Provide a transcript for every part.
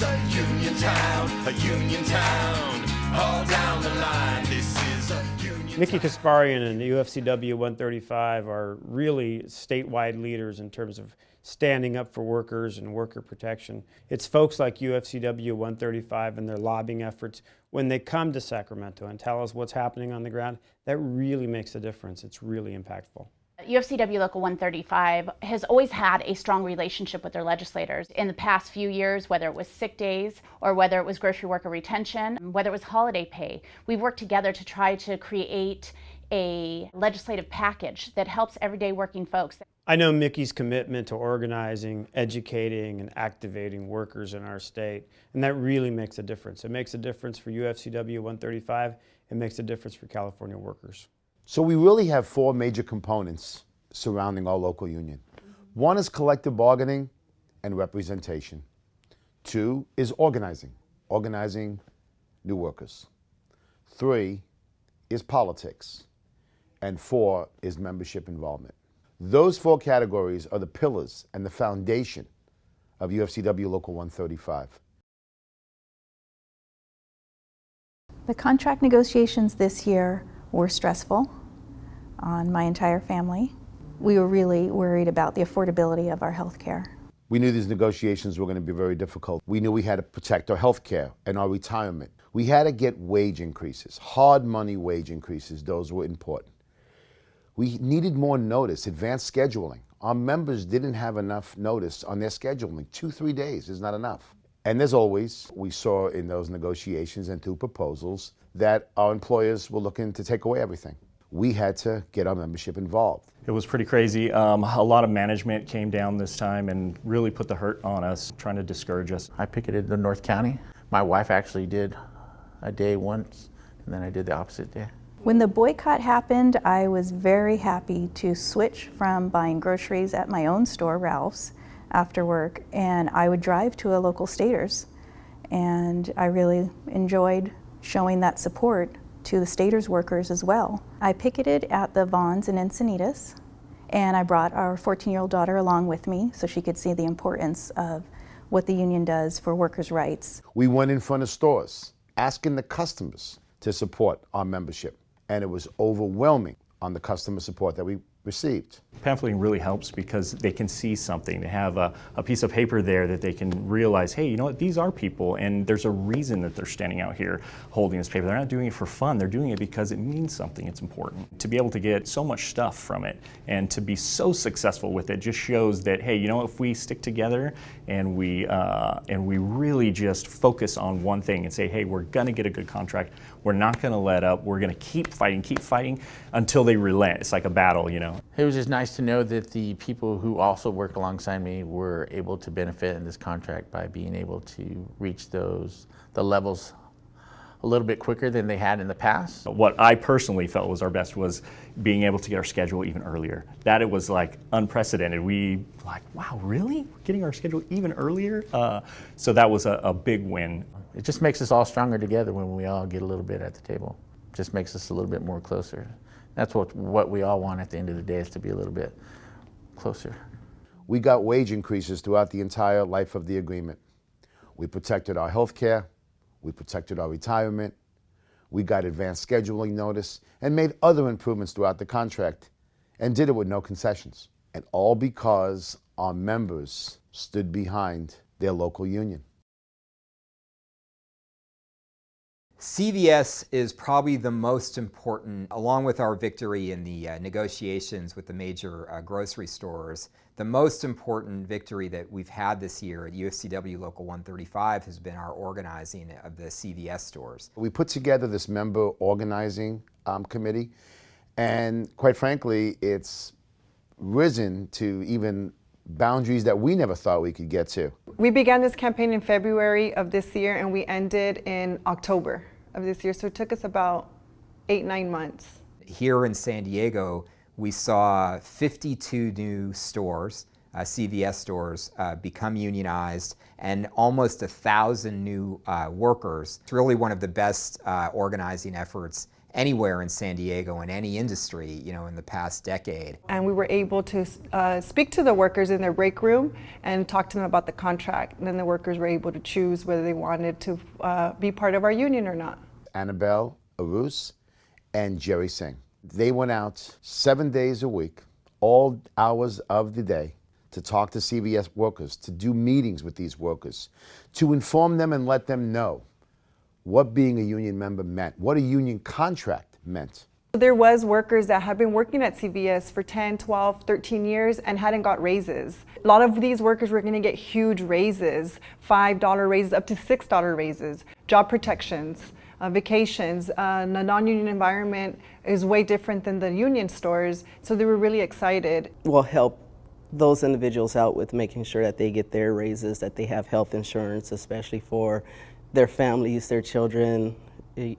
a union town, all down the line. This is a union. Mickey Kasparian and the UFCW 135 are really statewide leaders in terms of standing up for workers and worker protection. It's folks like UFCW 135 and their lobbying efforts when they come to Sacramento and tell us what's happening on the ground, that really makes a difference. It's really impactful. UFCW Local 135 has always had a strong relationship with their legislators. In the past few years, whether it was sick days or whether it was grocery worker retention, whether it was holiday pay, we've worked together to try to create a legislative package that helps everyday working folks. I know Mickey's commitment to organizing, educating, and activating workers in our state, and that really makes a difference. It makes a difference for UFCW 135. It makes a difference for California workers. So we really have four major components surrounding our local union. One is collective bargaining and representation. Two is organizing new workers. Three is politics. And four is membership involvement. Those four categories are the pillars and the foundation of UFCW Local 135. The contract negotiations this year were stressful on my entire family. We were really worried about the affordability of our health care. We knew these negotiations were going to be very difficult. We knew we had to protect our health care and our retirement. We had to get wage increases, hard money wage increases. Those were important. We needed more notice, advanced scheduling. Our members didn't have enough notice on their scheduling. 2-3 days is not enough. And as always, we saw in those negotiations and through proposals that our employers were looking to take away everything. We had to get our membership involved. It was pretty crazy. A lot of management came down this time and really put the hurt on us, trying to discourage us. I picketed the North County. My wife actually did a day once, and then I did the opposite day. When the boycott happened, I was very happy to switch from buying groceries at my own store, Ralph's, after work, and I would drive to a local Staters. And I really enjoyed showing that support to the Staters workers as well. I picketed at the Vons in Encinitas, and I brought our 14-year-old daughter along with me so she could see the importance of what the union does for workers' rights. We went in front of stores, asking the customers to support our membership, and it was overwhelming on the customer support that we received. Pamphleting really helps because they can see something. They have a piece of paper there that they can realize, hey, you know what, these are people, and there's a reason that they're standing out here holding this paper. They're not doing it for fun. They're doing it because it means something. It's important. To be able to get so much stuff from it and to be so successful with it just shows that, hey, you know, if we stick together and we really just focus on one thing and say, hey, we're going to get a good contract. We're not going to let up. We're going to keep fighting until they relent. It's like a battle, you know. It was just nice to know that the people who also work alongside me were able to benefit in this contract by being able to reach the levels a little bit quicker than they had in the past. What I personally felt was our best was being able to get our schedule even earlier. That it was like unprecedented. We like, wow, really? Getting our schedule even earlier? So that was a big win. It just makes us all stronger together when we all get a little bit at the table. Just makes us a little bit more closer. That's what we all want at the end of the day, is to be a little bit closer. We got wage increases throughout the entire life of the agreement. We protected our health care, we protected our retirement, we got advanced scheduling notice, and made other improvements throughout the contract, and did it with no concessions. And all because our members stood behind their local union. CVS is probably the most important, along with our victory in the negotiations with the major grocery stores. The most important victory that we've had this year at UFCW Local 135 has been our organizing of the CVS stores. We put together this member organizing committee, and quite frankly, it's risen to even boundaries that we never thought we could get to. We began this campaign in February of this year, and we ended in October of this year, so it took us about 8-9 months. Here in San Diego, we saw 52 new stores, CVS stores, become unionized, and almost 1,000 new workers. It's really one of the best organizing efforts anywhere in San Diego in any industry, in the past decade. And we were able to speak to the workers in their break room and talk to them about the contract. And then the workers were able to choose whether they wanted to be part of our union or not. Annabelle Arus and Jerry Singh. They went out 7 days a week, all hours of the day, to talk to CVS workers, to do meetings with these workers, to inform them and let them know what being a union member meant, what a union contract meant. There was workers that had been working at CVS for 10, 12, 13 years and hadn't got raises. A lot of these workers were going to get huge raises, $5 raises, up to $6 raises, job protections, vacations. The non-union environment is way different than the union stores, so they were really excited. We'll help those individuals out with making sure that they get their raises, that they have health insurance, especially for their families, their children,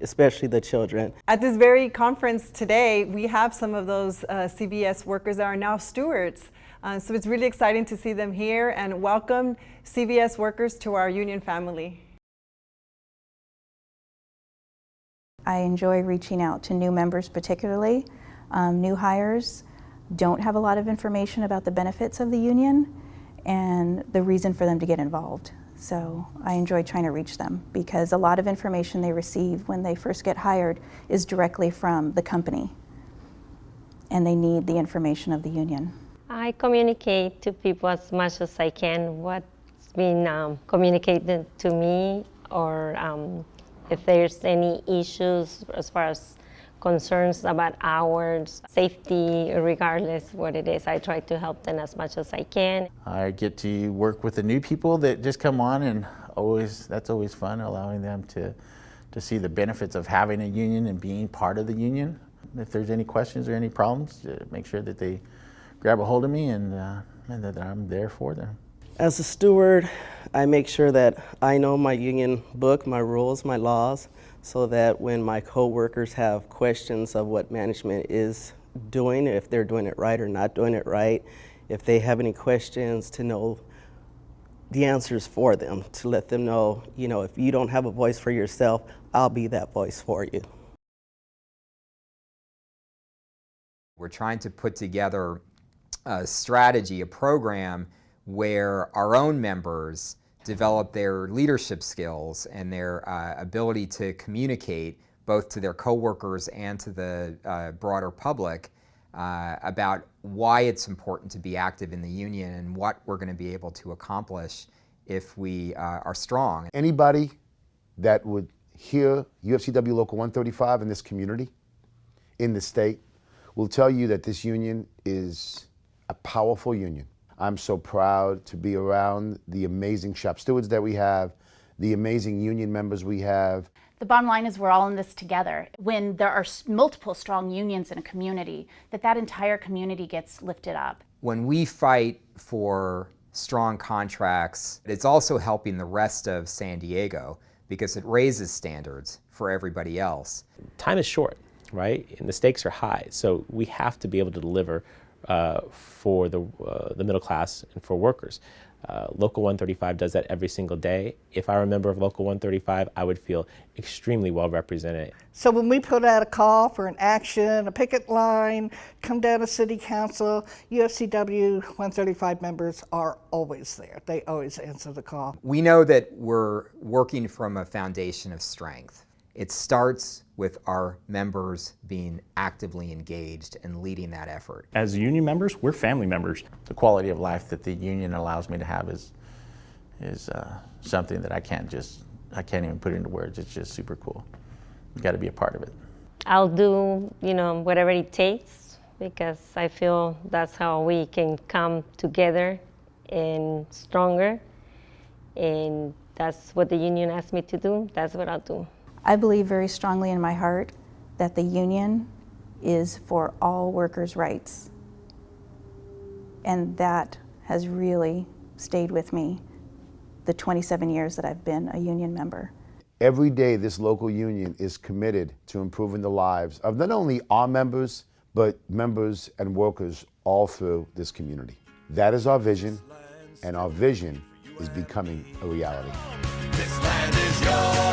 especially the children. At this very conference today, we have some of those CVS workers that are now stewards. So it's really exciting to see them here and welcome CVS workers to our union family. I enjoy reaching out to new members particularly. New hires don't have a lot of information about the benefits of the union and the reason for them to get involved. So I enjoy trying to reach them because a lot of information they receive when they first get hired is directly from the company, and they need the information of the union. I communicate to people as much as I can what's been communicated to me, or if there's any issues as far as concerns about hours, safety, regardless what it is. I try to help them as much as I can. I get to work with the new people that just come on, and that's always fun, allowing them to see the benefits of having a union and being part of the union. If there's any questions or any problems, make sure that they grab a hold of me and that I'm there for them. As a steward, I make sure that I know my union book, my rules, my laws, so that when my co-workers have questions of what management is doing, if they're doing it right or not doing it right, if they have any questions, to know the answers for them, to let them know, if you don't have a voice for yourself, I'll be that voice for you. We're trying to put together a strategy, a program where our own members develop their leadership skills and their ability to communicate both to their coworkers and to the broader public about why it's important to be active in the union and what we're going to be able to accomplish if we are strong. Anybody that would hear UFCW Local 135 in this community, in the state, will tell you that this union is a powerful union. I'm so proud to be around the amazing shop stewards that we have, the amazing union members we have. The bottom line is we're all in this together. When there are multiple strong unions in a community, that entire community gets lifted up. When we fight for strong contracts, it's also helping the rest of San Diego because it raises standards for everybody else. Time is short, right? And the stakes are high, so we have to be able to deliver for the middle class and for workers. Local 135 does that every single day. If I were a member of Local 135, I would feel extremely well represented. So when we put out a call for an action, a picket line, come down to City Council, UFCW 135 members are always there. They always answer the call. We know that we're working from a foundation of strength. It starts with our members being actively engaged and leading that effort. As union members, we're family members. The quality of life that the union allows me to have is something that I can't even put into words. It's just super cool. You got to be a part of it. I'll do, whatever it takes, because I feel that's how we can come together and stronger. And that's what the union asked me to do. That's what I'll do. I believe very strongly in my heart that the union is for all workers' rights. And that has really stayed with me the 27 years that I've been a union member. Every day this local union is committed to improving the lives of not only our members, but members and workers all through this community. That is our vision, and our vision is becoming a reality. This land is yours.